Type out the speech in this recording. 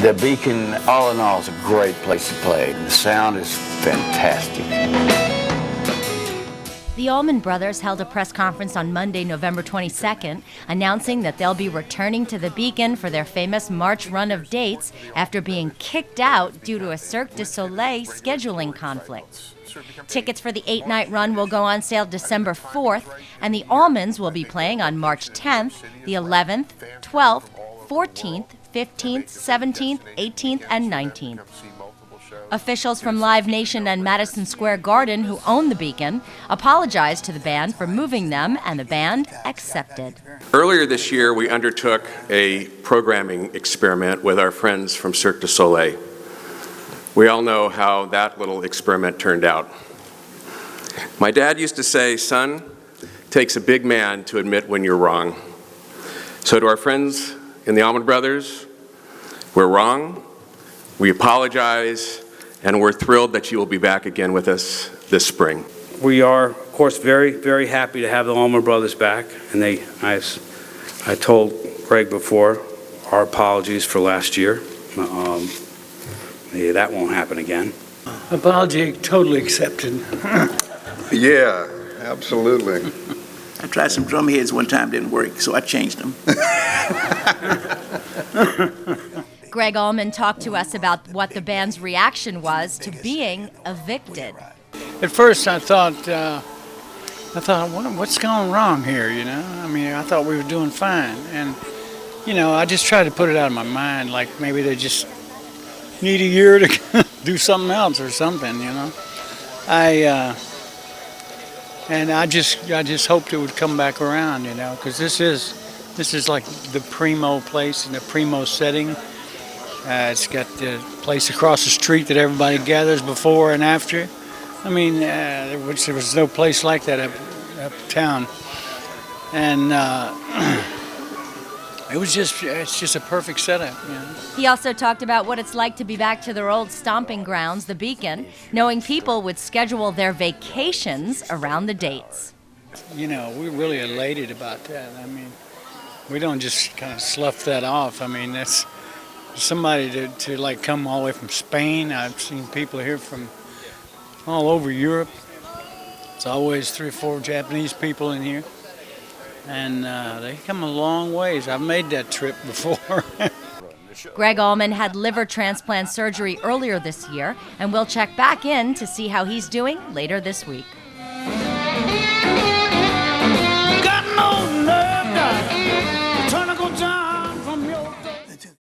The Beacon, all in all, is a great place to play. The sound is fantastic. The Allman Brothers held a press conference on Monday, November 22nd, announcing that they'll be returning to the Beacon for their famous March run of dates after being kicked out due to a Cirque du Soleil scheduling conflict. Tickets for the 8-night run will go on sale December 4th, and the Allmans will be playing on March 10th, the 11th, 12th, 14th, 15th, 17th, 18th, and 19th. Officials from Live Nation and Madison Square Garden, who own the Beacon, apologized to the band for moving them, and the band accepted. Earlier this year, we undertook a programming experiment with our friends from Cirque du Soleil. We all know how that little experiment turned out. My dad used to say, "Son, it takes a big man to admit when you're wrong." So to our friends in the Allman Brothers, we're wrong, we apologize, and we're thrilled that you will be back again with us this spring. We are, of course, very, very happy to have the Allman Brothers back. And as I told Greg before, our apologies for last year. Yeah, that won't happen again. Apology totally accepted. Yeah, absolutely. I tried some drum heads one time, didn't work, so I changed them. Greg Allman talked to us about what the band's reaction was to being evicted. At first I thought, what's going wrong here, you know? I mean, I thought we were doing fine. And, you know, I just tried to put it out of my mind, like maybe they just need a year to do something else or something, you know? I just hoped it would come back around, you know, because this is like the primo place in the primo setting. It's got the place across the street that everybody gathers before and after. I mean, there was no place like that uptown, and it's just a perfect setup. You know? He also talked about what it's like to be back to their old stomping grounds, the Beacon, knowing people would schedule their vacations around the dates. You know, we're really elated about that. I mean, we don't just kind of slough that off. I mean, that's somebody to like come all the way from Spain. I've seen people here from all over Europe. It's always 3 or 4 Japanese people in here. And they come a long ways. I've made that trip before. Greg Allman had liver transplant surgery earlier this year, and we'll check back in to see how he's doing later this week.